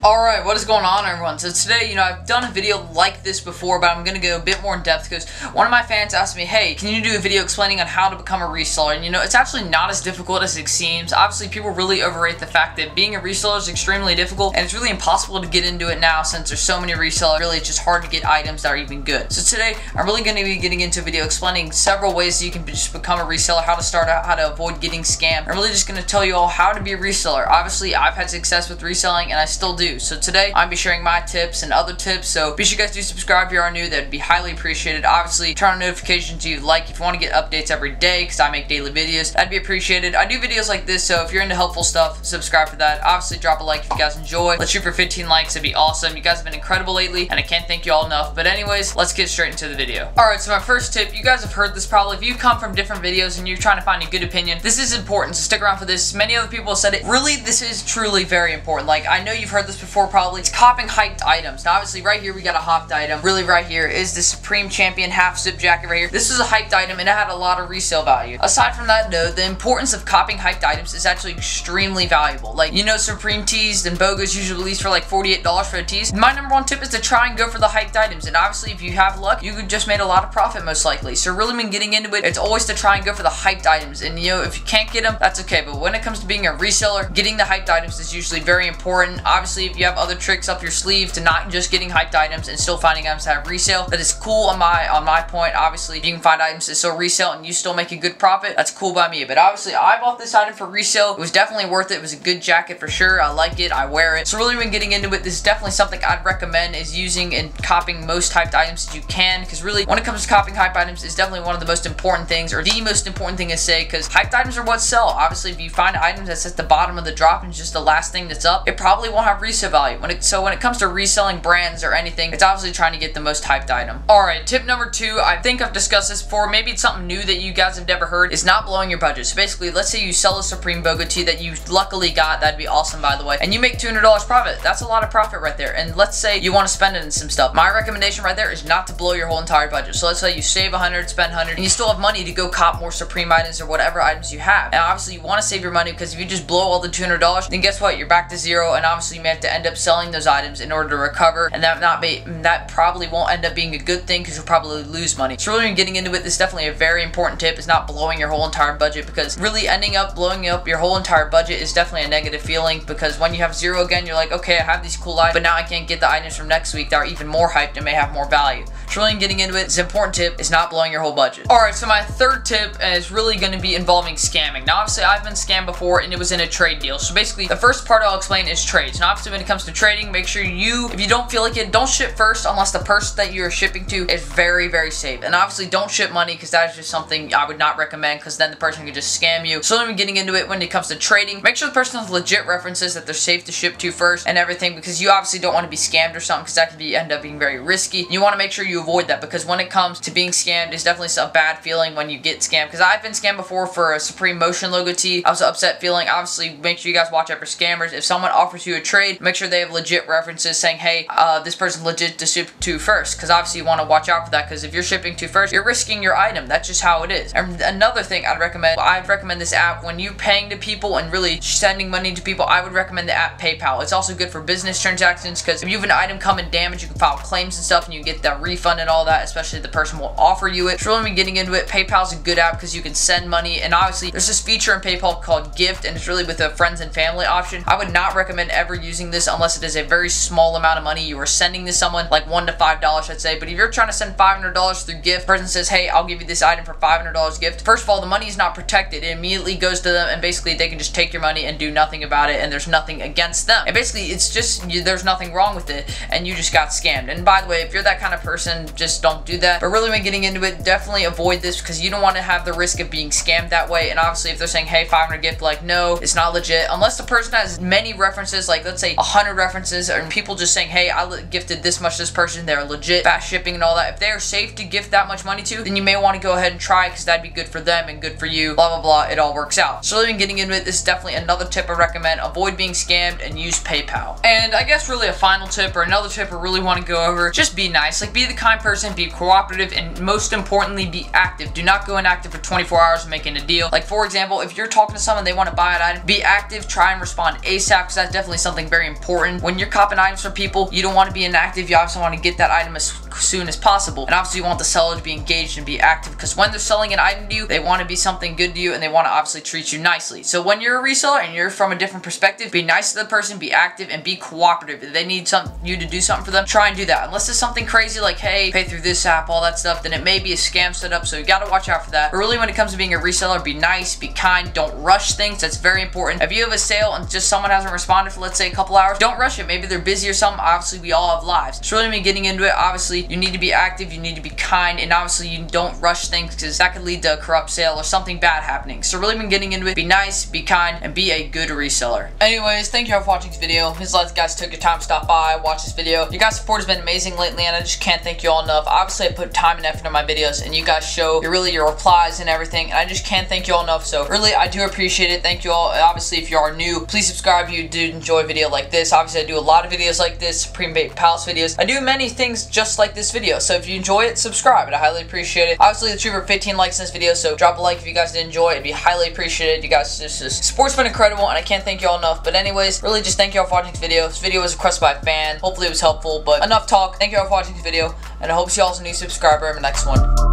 Alright, what is going on, everyone? So today, I've done a video like this before, but I'm going to go a bit more in depth because one of my fans asked me, hey, can you do a video explaining on how to become a reseller? And it's actually not as difficult as it seems. Obviously, people really overrate the fact that being a reseller is extremely difficult, and it's really impossible to get into it now since there's so many resellers. Really, it's just hard to get items that are even good. So today, I'm really going to be getting into a video explaining several ways that you can just become a reseller, how to start out, how to avoid getting scammed. I'm really just going to tell you all how to be a reseller. Obviously, I've had success with reselling, and I still do. So today, I'll be sharing my tips and other tips, so be sure you guys do subscribe if you are new. That'd be highly appreciated. Obviously, turn on notifications if you want to get updates every day, because I make daily videos. That'd be appreciated. I do videos like this, so if you're into helpful stuff, subscribe for that. Obviously, drop a like if you guys enjoy. Let's shoot for 15 likes. It'd be awesome. You guys have been incredible lately, and I can't thank you all enough. But anyways, let's get straight into the video. Alright, so my first tip, you guys have heard this probably. If you come from different videos and you're trying to find a good opinion, this is important, so stick around for this. Many other people have said it. Really, this is truly very important. Like, I know you've heard this before probably. It's copying hyped items. Now, obviously, right here we got a hyped item. Really, right here is the Supreme Champion half zip jacket right here. This is a hyped item, and it had a lot of resale value. Aside from that, though, the importance of copying hyped items is actually extremely valuable. Like, Supreme tees and BOGOs usually release for like $48 for the tees. My number one tip is to try and go for the hyped items, and obviously, if you have luck, you just made a lot of profit most likely. So really, when getting into it, it's always to try and go for the hyped items, and if you can't get them, that's okay. But when it comes to being a reseller, getting the hyped items is usually very important. Obviously, if you have other tricks up your sleeve to not just getting hyped items and still finding items that have resale, that is cool on my point. Obviously, if you can find items that still resale and you still make a good profit, that's cool by me. But obviously, I bought this item for resale. It was definitely worth it. It was a good jacket for sure. I like it. I wear it. So really, when getting into it, this is definitely something I'd recommend is using and copying most hyped items that you can, because really, when it comes to copying hyped items, it's definitely one of the most important things, or the most important thing to say, because hyped items are what sell. Obviously, if you find items that's at the bottom of the drop and it's just the last thing that's up, it probably won't have resale value. So when it comes to reselling brands or anything, it's obviously trying to get the most hyped item. Alright, tip number 2, I think I've discussed this before, maybe it's something new that you guys have never heard, is not blowing your budget. So basically, let's say you sell a Supreme BOGO tee that you luckily got, that'd be awesome by the way, and you make $200 profit. That's a lot of profit right there, and let's say you want to spend it in some stuff. My recommendation right there is not to blow your whole entire budget. So let's say you save 100, spend 100, and you still have money to go cop more Supreme items or whatever items you have. And obviously, you want to save your money, because if you just blow all the $200, then guess what? You're back to zero, and obviously you may have to end up selling those items in order to recover, and that probably won't end up being a good thing, because you'll probably lose money. So really, when getting into it, this is definitely a very important tip, is not blowing your whole entire budget, because really ending up blowing up your whole entire budget is definitely a negative feeling, because when you have zero again, you're like, okay, I have these cool items, but now I can't get the items from next week that are even more hyped and may have more value. So really, getting into it, this important tip is not blowing your whole budget. Alright, so my third tip is really going to be involving scamming. Now, obviously, I've been scammed before, and it was in a trade deal. So basically, the first part I'll explain is trades. Now, obviously, when it comes to trading, make sure if you don't feel like it, don't ship first unless the person that you're shipping to is very, very safe. And obviously, don't ship money, because that is just something I would not recommend, because then the person could just scam you. So when getting into it, when it comes to trading, make sure the person has legit references that they're safe to ship to first and everything, because you obviously don't want to be scammed or something, because that could end up being very risky. You want to make sure you avoid that, because when it comes to being scammed, it's definitely a bad feeling when you get scammed, because I've been scammed before for a Supreme Motion logo tee. I was an upset feeling. Obviously, make sure you guys watch out for scammers. If someone offers you a trade, make sure they have legit references saying, hey, this person's legit to ship to first, because obviously you want to watch out for that, because if you're shipping to first, you're risking your item. That's just how it is. And another thing I'd recommend this app when you're paying to people and really sending money to people. I would recommend the app PayPal. It's also good for business transactions, because if you have an item come in damaged, you can file claims and stuff, and you get that refund and all that, especially if the person will offer you it. So really, when getting into it, PayPal's a good app, because you can send money, and obviously there's this feature in PayPal called Gift, and it's really with a friends and family option. I would not recommend ever using this unless it is a very small amount of money you are sending to someone, like $1 to $5, I'd say. But if you're trying to send $500 through Gift, the person says, hey, I'll give you this item for $500 gift. First of all, the money is not protected. It immediately goes to them, and basically they can just take your money and do nothing about it, and there's nothing against them. And basically, it's just, there's nothing wrong with it, and you just got scammed. And by the way, if you're that kind of person, just don't do that. But really, when getting into it, definitely avoid this, because you don't want to have the risk of being scammed that way. And obviously, if they're saying, hey, 500 gift, like, no, it's not legit. Unless the person has many references, like, let's say 100 references, and people just saying, hey, I gifted this much to this person, they're legit, fast shipping and all that. If they're safe to gift that much money to, then you may want to go ahead and try, because that'd be good for them and good for you, blah, blah, blah. It all works out. So really, getting into it, this is definitely another tip I recommend. Avoid being scammed and use PayPal. And I guess really a final tip, or another tip I really want to go over, just be nice. Like, be the kind person, be cooperative, and most importantly, be active. Do not go inactive for 24 hours making a deal. Like, for example, if you're talking to someone, they want to buy an item, be active, try and respond ASAP, because that's definitely something very important. When you're copping items from people, you don't want to be inactive. You obviously want to get that item as soon as possible. And obviously you want the seller to be engaged and be active, because when they're selling an item to you, they want to be something good to you, and they want to obviously treat you nicely. So when you're a reseller and you're from a different perspective, be nice to the person, be active, and be cooperative. If they need you to do something for them, try and do that. Unless it's something crazy like, hey, pay through this app, all that stuff, then it may be a scam setup, so you got to watch out for that. But really, when it comes to being a reseller, be nice, be kind, don't rush things. That's very important. If you have a sale and just someone hasn't responded for, let's say, a couple hours, don't rush it. Maybe they're busy or something. Obviously, we all have lives. It's really me getting into it. Obviously, you need to be active, you need to be kind, and obviously you don't rush things, because that could lead to a corrupt sale or something bad happening. So really been getting into it. Be nice, be kind, and be a good reseller. Anyways, thank you all for watching this video. Please let you guys took your time to stop by, watch this video. Your guys' support has been amazing lately, and I just can't thank you all enough. Obviously, I put time and effort in my videos, and you guys show your replies and everything, and I just can't thank you all enough. So really, I do appreciate it. Thank you all. Obviously, if you are new, please subscribe if you do enjoy a video like this. Obviously, I do a lot of videos like this, Supreme Bape Palace videos. I do many things just like this video, so if you enjoy it, subscribe. I highly appreciate it. Obviously, the trooper 15 likes in this video, so drop a like if you guys did enjoy it. It'd be highly appreciated. You guys, just support's been incredible, and I can't thank you all enough. But anyways, really just thank you all for watching this video. This video was requested by a fan. Hopefully it was helpful, but enough talk. Thank you all for watching this video, and I hope to see you all as a new subscriber in the next one.